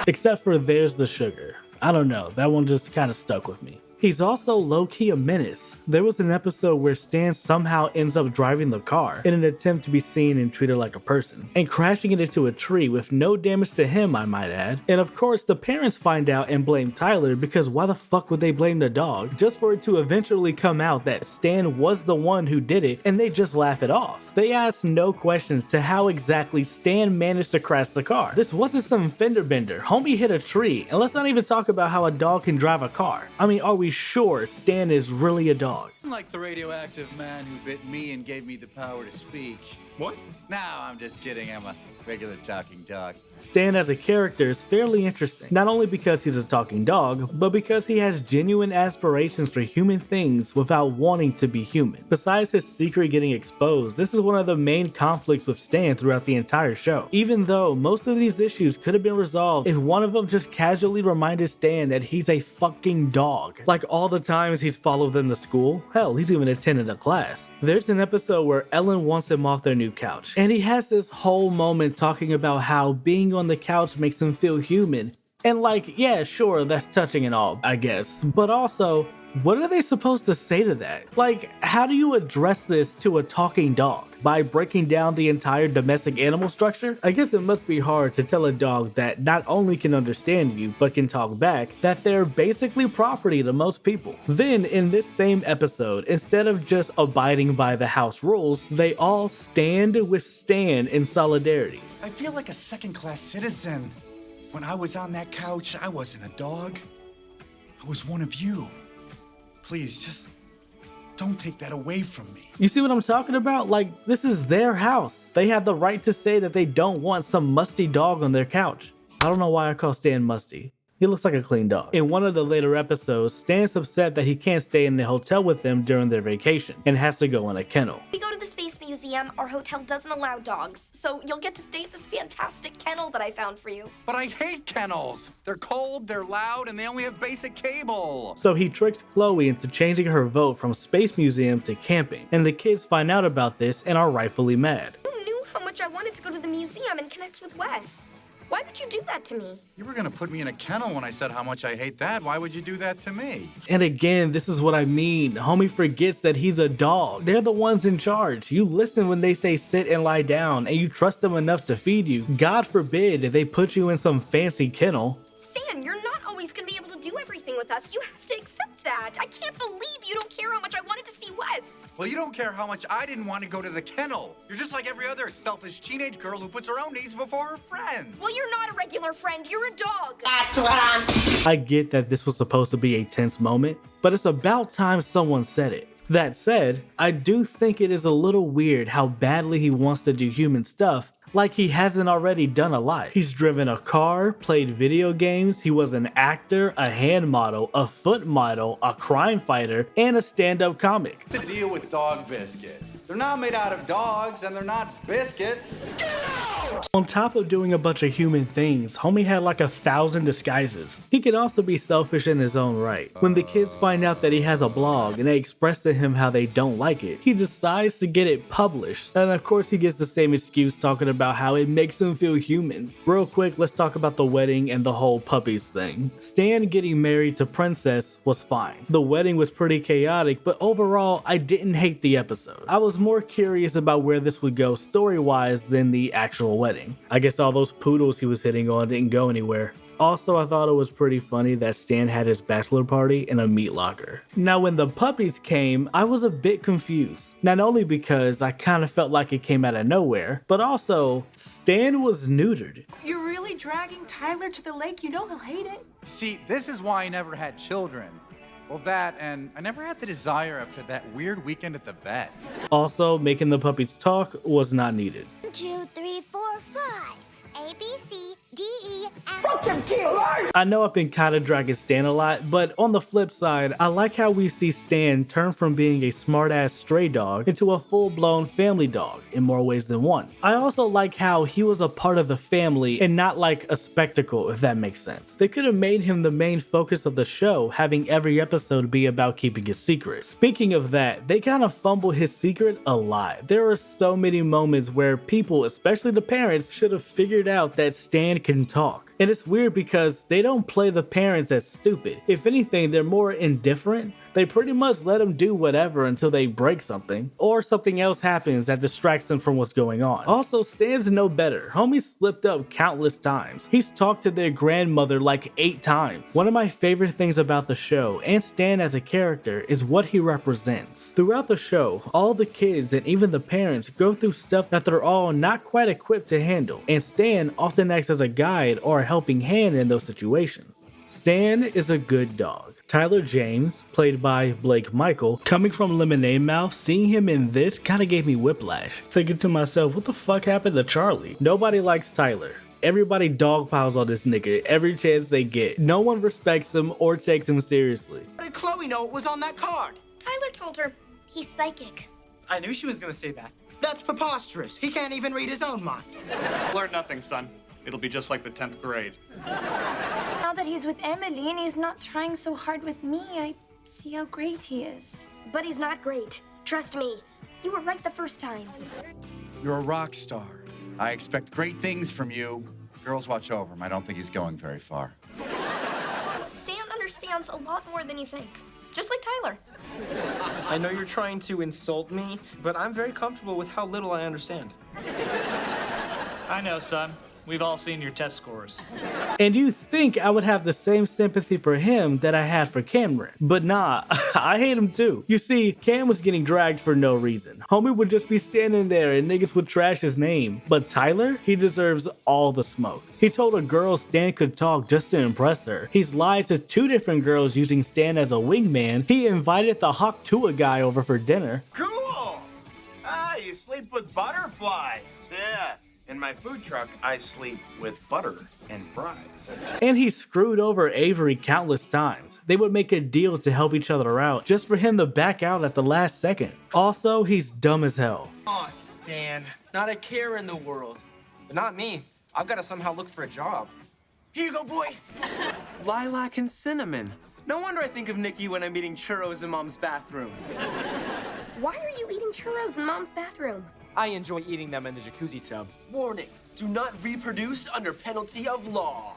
Except for There's the Sugar. I don't know, that one just kind of stuck with me. He's also low-key a menace. There was an episode where Stan somehow ends up driving the car in an attempt to be seen and treated like a person, and crashing it into a tree with no damage to him, I might add. And of course, the parents find out and blame Tyler, because why the fuck would they blame the dog? Just for it to eventually come out that Stan was the one who did it, and they just laugh it off. They ask no questions to how exactly Stan managed to crash the car. This wasn't some fender bender. Homie hit a tree, and let's not even talk about how a dog can drive a car. I mean, are we sure Stan is really a dog? Like the radioactive man who bit me and gave me the power to speak. What? No, I'm just kidding. I'm a regular talking dog. Stan as a character is fairly interesting, not only because he's a talking dog, but because he has genuine aspirations for human things without wanting to be human. Besides his secret getting exposed, this is one of the main conflicts with Stan throughout the entire show. Even though most of these issues could have been resolved if one of them just casually reminded Stan that he's a fucking dog. Like all the times he's followed them to school, hell, he's even attended a class. There's an episode where Ellen wants him off their new couch, and he has this whole moment talking about how being on the couch makes him feel human. And like, yeah, sure, that's touching and all, I guess. But also, what are they supposed to say to that? Like, how do you address this to a talking dog? By breaking down the entire domestic animal structure? I guess it must be hard to tell a dog that not only can understand you, but can talk back, that they're basically property to most people. Then, in this same episode, instead of just abiding by the house rules, they all stand with Stan in solidarity. I feel like a second-class citizen. When I was on that couch, I wasn't a dog. I was one of you. Please, just don't take that away from me. You see what I'm talking about? Like, this is their house. They have the right to say that they don't want some musty dog on their couch. I don't know why I call Stan musty. He looks like a clean dog. In one of the later episodes, Stan's upset that he can't stay in the hotel with them during their vacation and has to go in a kennel. We go to the Space Museum. Our hotel doesn't allow dogs, so you'll get to stay at this fantastic kennel that I found for you. But I hate kennels. They're cold, they're loud, and they only have basic cable. So he tricks Chloe into changing her vote from Space Museum to camping, and the kids find out about this and are rightfully mad. Who knew how much I wanted to go to the museum and connect with Wes? Why would you do that to me? You were gonna put me in a kennel when I said how much I hate that. Why would you do that to me? And again, this is what I mean. Homie forgets that he's a dog. They're the ones in charge. You listen when they say sit and lie down, and you trust them enough to feed you. God forbid they put you in some fancy kennel. Stan, you're not always gonna be able to do everything with us. You have to accept that. I can't believe you don't care how much I wanted to see Wes. Well, you don't care how much I didn't want to go to the kennel. You're just like every other selfish teenage girl who puts her own needs before her friends. Well, you're not a regular friend. You're a dog. That's what I'm... I get that this was supposed to be a tense moment, but it's about time someone said it. That said, I do think it is a little weird how badly he wants to do human stuff, like he hasn't already done a lot. He's driven a car, played video games, he was an actor, a hand model, a foot model, a crime fighter, and a stand-up comic. To deal with dog biscuits. They're not made out of dogs, and they're not biscuits. On top of doing a bunch of human things, homie had like 1,000 disguises. He can also be selfish in his own right. When the kids find out that he has a blog and they express to him how they don't like it, he decides to get it published. And of course he gets the same excuse talking about how it makes him feel human. Real quick, let's talk about the wedding and the whole puppies thing. Stan getting married to Princess was fine. The wedding was pretty chaotic, but overall I didn't hate the episode. I was more curious about where this would go story-wise than the actual wedding. I guess all those poodles he was hitting on didn't go anywhere. Also, I thought it was pretty funny that Stan had his bachelor party in a meat locker. Now, when the puppies came, I was a bit confused. Not only because I kind of felt like it came out of nowhere, but also, Stan was neutered. You're really dragging Tyler to the lake? You know he'll hate it. See, this is why I never had children. Well, that, and I never had the desire after that weird weekend at the vet. Also, making the puppies talk was not needed. 1, 2, 3, 4, 5. A, B, C, D, E, F. I know I've been kind of dragging Stan a lot, but on the flip side, I like how we see Stan turn from being a smart-ass stray dog into a full-blown family dog in more ways than one. I also like how he was a part of the family and not like a spectacle, if that makes sense. They could have made him the main focus of the show, having every episode be about keeping his secret. Speaking of that, they kind of fumble his secret a lot. There are so many moments where people, especially the parents, should have figured out that Stan can talk. And it's weird because they don't play the parents as stupid. If anything, they're more indifferent. They pretty much let them do whatever until they break something, or something else happens that distracts them from what's going on. Also, Stan's no better. Homie slipped up countless times. He's talked to their grandmother like 8 times. One of my favorite things about the show, and Stan as a character, is what he represents. Throughout the show, all the kids and even the parents go through stuff that they're all not quite equipped to handle, and Stan often acts as a guide or a helping hand in those situations. Stan is a good dog. Tyler James, played by Blake Michael, coming from Lemonade Mouth, seeing him in this kinda gave me whiplash. Thinking to myself, what the fuck happened to Charlie? Nobody likes Tyler. Everybody dogpiles on this nigga every chance they get. No one respects him or takes him seriously. How did Chloe know it was on that card? Tyler told her he's psychic. I knew she was gonna say that. That's preposterous. He can't even read his own mind. Learn nothing, son. It'll be just like the 10th grade. Now that he's with Emily and he's not trying so hard with me, I see how great he is. But he's not great. Trust me. You were right the first time. You're a rock star. I expect great things from you. Girls, watch over him. I don't think he's going very far. Stan understands a lot more than you think. Just like Tyler. I know you're trying to insult me, but I'm very comfortable with how little I understand. I know, son. We've all seen your test scores. And you think I would have the same sympathy for him that I had for Cameron. But nah, I hate him too. You see, Cam was getting dragged for no reason. Homie would just be standing there and niggas would trash his name. But Tyler, he deserves all the smoke. He told a girl Stan could talk just to impress her. He's lied to 2 different girls using Stan as a wingman. He invited the Hawk Tua guy over for dinner. Cool! Ah, you sleep with butterflies. Yeah. In my food truck, I sleep with butter and fries. And he screwed over Avery countless times. They would make a deal to help each other out just for him to back out at the last second. Also, he's dumb as hell. Aw, Stan. Not a care in the world. But not me. I've got to somehow look for a job. Here you go, boy. Lilac and cinnamon. No wonder I think of Nikki when I'm eating churros in Mom's bathroom. Why are you eating churros in Mom's bathroom? I enjoy eating them in the jacuzzi tub. Warning, do not reproduce under penalty of law.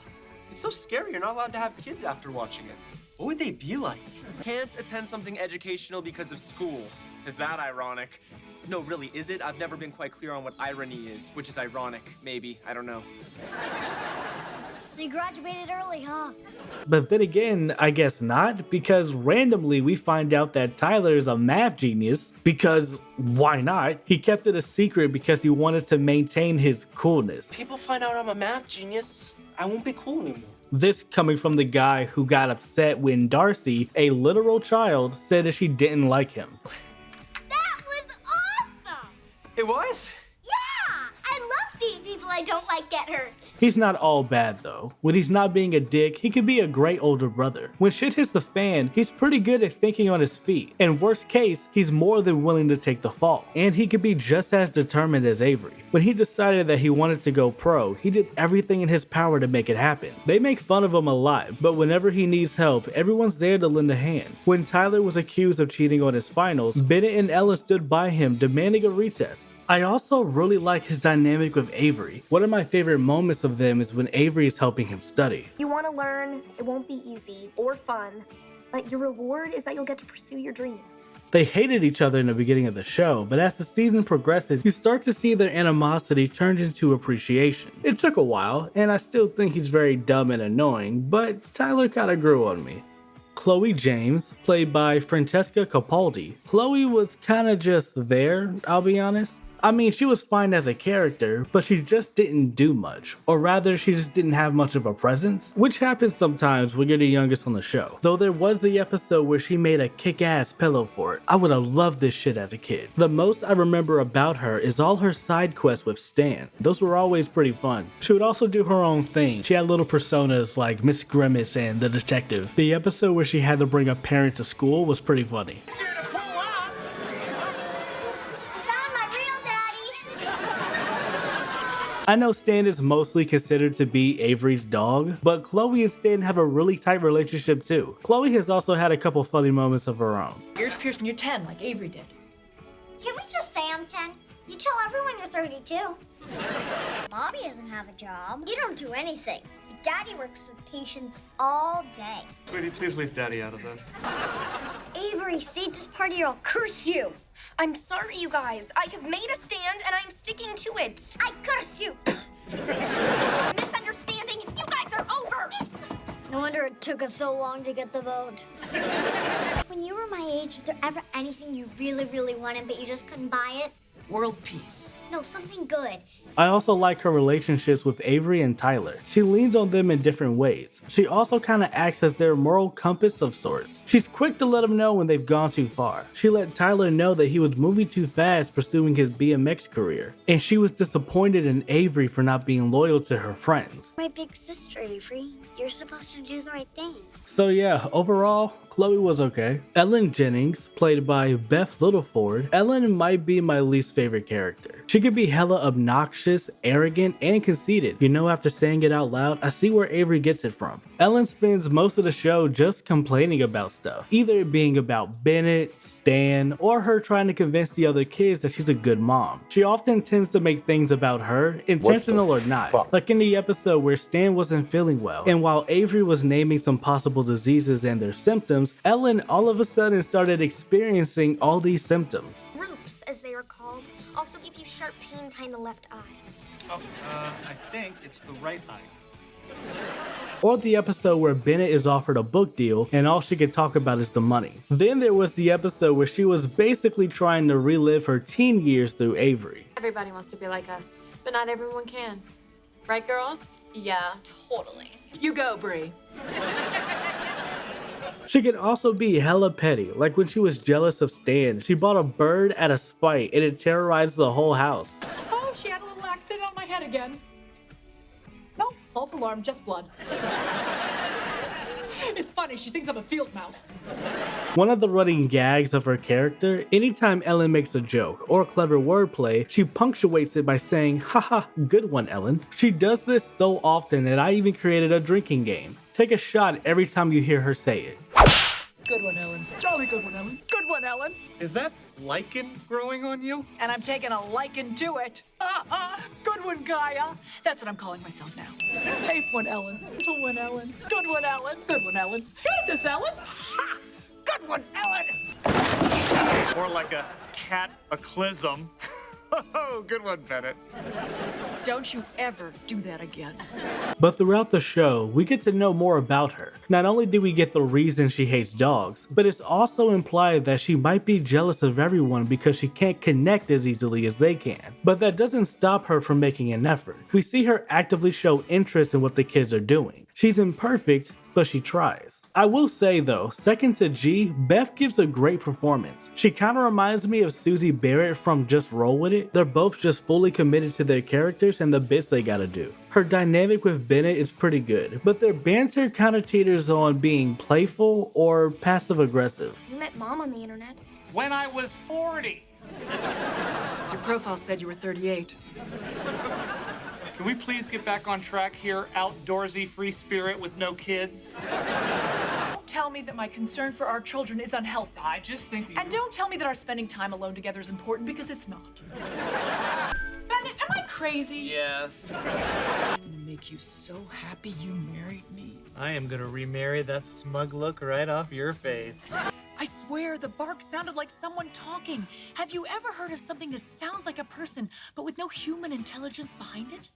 It's so scary you're not allowed to have kids after watching it. What would they be like? Can't attend something educational because of school. Is that ironic? No, really, is it? I've never been quite clear on what irony is, which is ironic, maybe. I don't know. So you graduated early, huh? But then again, I guess not, because randomly we find out that Tyler is a math genius, because why not? He kept it a secret because he wanted to maintain his coolness. People find out I'm a math genius, I won't be cool anymore. This coming from the guy who got upset when Darcy, a literal child, said that she didn't like him. That was awesome! It was? Yeah! I love seeing people I don't like get hurt. He's not all bad though. When he's not being a dick, he could be a great older brother. When shit hits the fan, he's pretty good at thinking on his feet. In worst case, he's more than willing to take the fall. And he could be just as determined as Avery. When he decided that he wanted to go pro, he did everything in his power to make it happen. They make fun of him a lot, but whenever he needs help, everyone's there to lend a hand. When Tyler was accused of cheating on his finals, Bennett and Ella stood by him demanding a retest. I also really like his dynamic with Avery. One of my favorite moments of them is when Avery is helping him study. You want to learn, it won't be easy or fun, but your reward is that you'll get to pursue your dream. They hated each other in the beginning of the show, but as the season progresses, you start to see their animosity turn into appreciation. It took a while, and I still think he's very dumb and annoying, but Tyler kinda grew on me. Chloe James, played by Francesca Capaldi. Chloe was kinda just there, I'll be honest. I mean, she was fine as a character, but she just didn't do much. Or rather, she just didn't have much of a presence, which happens sometimes when you're the youngest on the show. Though there was the episode where she made a kick-ass pillow fort. I would have loved this shit as a kid. The most I remember about her is all her side quests with Stan. Those were always pretty fun. She would also do her own thing. She had little personas like Miss Grimace and the detective. The episode where she had to bring a parent to school was pretty funny. I know Stan is mostly considered to be Avery's dog, but Chloe and Stan have a really tight relationship too. Chloe has also had a couple funny moments of her own. Ears pierced when you're 10, like Avery did. Can we just say I'm 10? You tell everyone you're 32. Mommy doesn't have a job. You don't do anything. Daddy works with patients all day. Sweetie, please leave Daddy out of this. Avery, say this part or I'll curse you. I'm sorry, you guys. I have made a stand and I'm sticking to it. I curse you. Misunderstanding. You guys are over. No wonder it took us so long to get the vote. When you were my age, was there ever anything you really, really wanted but you just couldn't buy it? World peace. No, something good. I also like her relationships with Avery and Tyler. She leans on them in different ways. She also kind of acts as their moral compass of sorts. She's quick to let them know when they've gone too far. She let Tyler know that he was moving too fast pursuing his BMX career. And she was disappointed in Avery for not being loyal to her friends. My big sister, Avery. You're supposed to do the right thing. So yeah, overall, Chloe was okay. Ellen Jennings, played by Beth Littleford. Ellen might be my least favorite character. She could be hella obnoxious, arrogant, and conceited. You know, after saying it out loud, I see where Avery gets it from. Ellen spends most of the show just complaining about stuff, either it being about Bennett, Stan, or her trying to convince the other kids that she's a good mom. She often tends to make things about her, intentional or not. Like in the episode where Stan wasn't feeling well, and while Avery was naming some possible diseases and their symptoms, Ellen all of a sudden started experiencing all these symptoms. Roops, as they are called, also give you sharp pain behind the left eye. Oh, I think it's the right eye. Or the episode where Bennett is offered a book deal and all she could talk about is the money. Then there was the episode where she was basically trying to relive her teen years through Avery. Everybody wants to be like us, but not everyone can. Right, girls? Yeah, totally. You go, Bree. She could also be hella petty, like when she was jealous of Stan. She bought a bird out of spite and it terrorized the whole house. Oh, she had a little accident on my head again. No, false alarm, just blood. It's funny, she thinks I'm a field mouse. One of the running gags of her character, anytime Ellen makes a joke or clever wordplay, she punctuates it by saying, haha, good one, Ellen. She does this so often that I even created a drinking game. Take a shot every time you hear her say it. Good one, Ellen. Jolly good one, Ellen. Good one, Ellen. Is that lichen growing on you? And I'm taking a liking to it. Good one, Gaia. That's what I'm calling myself now. Hey, one, Ellen. Little one, Ellen. Good one, Ellen. Good one, Ellen. Got this, Ellen. Ha! Good one, Ellen. More like a cataclysm. Oh, good one, Bennett. Don't you ever do that again. But throughout the show, we get to know more about her. Not only do we get the reason she hates dogs, but it's also implied that she might be jealous of everyone because she can't connect as easily as they can. But that doesn't stop her from making an effort. We see her actively show interest in what the kids are doing. She's imperfect, but she tries. I will say though, second to G, Beth gives a great performance. She kinda reminds me of Susie Barrett from Just Roll With It. They're both just fully committed to their characters and the bits they gotta do. Her dynamic with Bennett is pretty good, but their banter kinda teeters on being playful or passive aggressive. You met Mom on the internet. When I was 40. Your profile said you were 38. Can we please get back on track here, outdoorsy free spirit with no kids? Don't tell me that my concern for our children is unhealthy. I just think that And don't tell me that our spending time alone together is important, because it's not. Bennett, am I crazy? Yes. I'm gonna make you so happy you married me. I am gonna remarry that smug look right off your face. I swear, the bark sounded like someone talking. Have you ever heard of something that sounds like a person, but with no human intelligence behind it?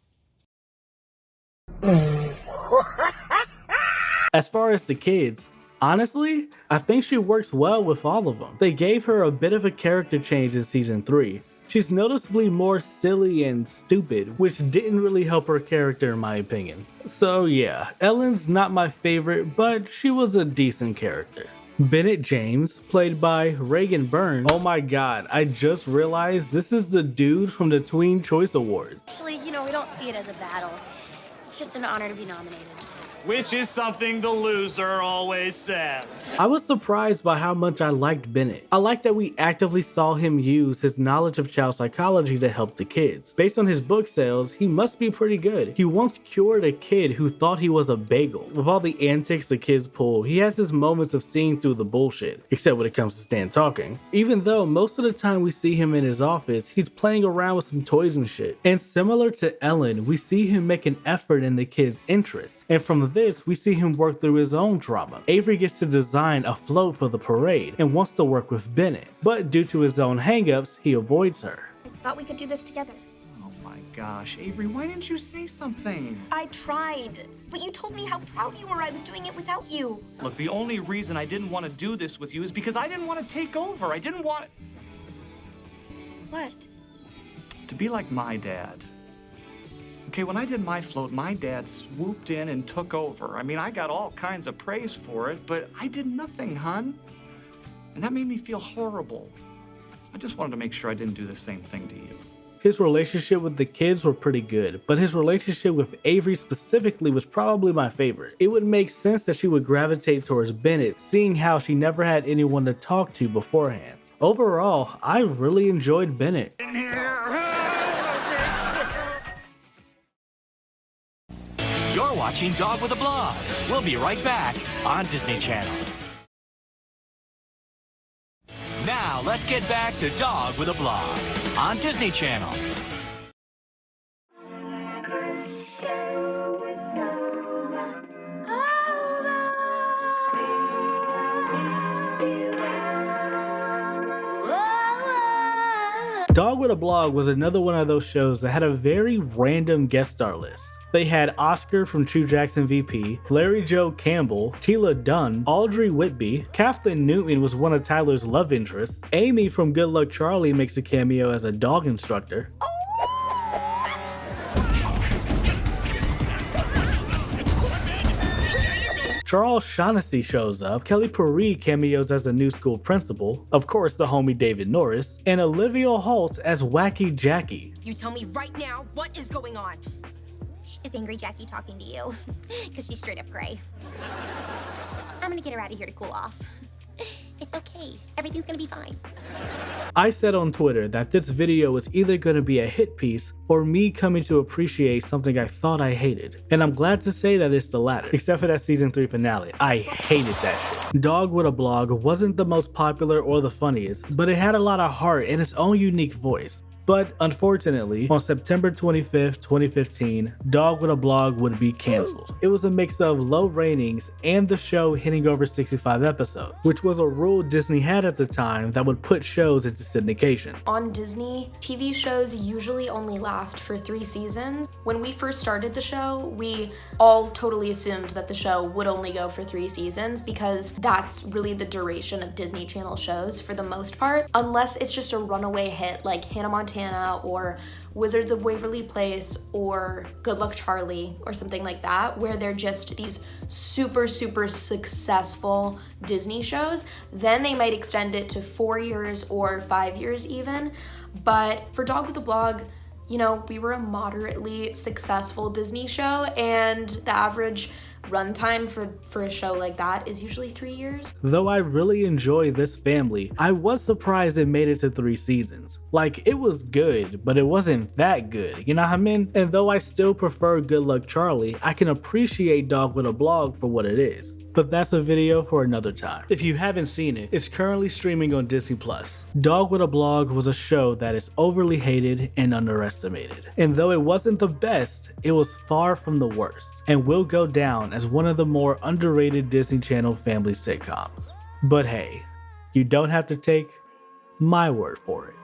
As far as the kids, honestly, I think she works well with all of them. They gave her a bit of a character change in season 3. She's noticeably more silly and stupid, which didn't really help her character in my opinion. So yeah, Ellen's not my favorite, but she was a decent character. Bennett James, played by Reagan Burns. Oh my god, I just realized this is the dude from the Tween Choice Awards. Actually, we don't see it as a battle. It's just an honor to be nominated. Which is something the loser always says. I was surprised by how much I liked Bennett. I liked that we actively saw him use his knowledge of child psychology to help the kids. Based on his book sales, he must be pretty good. He once cured a kid who thought he was a bagel. With all the antics the kids pull, he has his moments of seeing through the bullshit, except when it comes to Stan talking. Even though most of the time we see him in his office, he's playing around with some toys and shit. And similar to Ellen, we see him make an effort in the kids' interests. And from this, we see him work through his own trauma. Avery gets to design a float for the parade and wants to work with Bennett, but due to his own hangups, he avoids her. I thought we could do this together. Oh my gosh, Avery, why didn't you say something? I tried, but you told me how proud you were I was doing it without you. Look, the only reason I didn't want to do this with you is because I didn't want to take over. I didn't want What? to be like my dad. Okay, when I did my float, my dad swooped in and took over. I mean, I got all kinds of praise for it, but I did nothing, hun. And that made me feel horrible. I just wanted to make sure I didn't do the same thing to you. His relationship with the kids were pretty good, but his relationship with Avery specifically was probably my favorite. It would make sense that she would gravitate towards Bennett, seeing how she never had anyone to talk to beforehand. Overall, I really enjoyed Bennett. You're watching Dog with a Blog. We'll be right back on Disney Channel. Now, let's get back to Dog with a Blog on Disney Channel. Dog with a Blog was another one of those shows that had a very random guest star list. They had Oscar from True Jackson VP, Larry Joe Campbell, Tila Dunn, Audrey Whitby, Kathleen Newton was one of Tyler's love interests, Amy from Good Luck Charlie makes a cameo as a dog instructor. Charles Shaughnessy shows up, Kelly Perry cameos as a new school principal, of course the homie David Norris, and Olivia Holt as Wacky Jackie. You tell me right now what is going on. Is Angry Jackie talking to you? Because she's straight up gray. I'm gonna get her out of here to cool off. It's okay. Everything's gonna be fine. I said on Twitter that this video was either going to be a hit piece or me coming to appreciate something I thought I hated. And I'm glad to say that it's the latter, except for that season 3 finale. I hated that shit. Dog with a Blog wasn't the most popular or the funniest, but it had a lot of heart and its own unique voice. But unfortunately, on September 25th, 2015, Dog with a Blog would be canceled. It was a mix of low ratings and the show hitting over 65 episodes, which was a rule Disney had at the time that would put shows into syndication. On Disney, TV shows usually only last for 3 seasons. When we first started the show, we all totally assumed that the show would only go for 3 seasons because that's really the duration of Disney Channel shows for the most part, unless it's just a runaway hit like Hannah Montana or Wizards of Waverly Place or Good Luck Charlie or something like that, where they're just these super successful Disney shows. Then they might extend it to 4 years or 5 years even. But for Dog with a Blog, you know, we were a moderately successful Disney show, and the average runtime for a show like that is usually 3 years. Though I really enjoy this family, I was surprised it made it to 3 seasons. Like, it was good, but it wasn't that good, you know what I mean? And though I still prefer Good Luck Charlie, I can appreciate Dog with a Blog for what it is. But that's a video for another time. If you haven't seen it, it's currently streaming on Disney+. Dog with a Blog was a show that is overly hated and underestimated. And though it wasn't the best, it was far from the worst, and will go down as one of the more underrated Disney Channel family sitcoms. But hey, you don't have to take my word for it.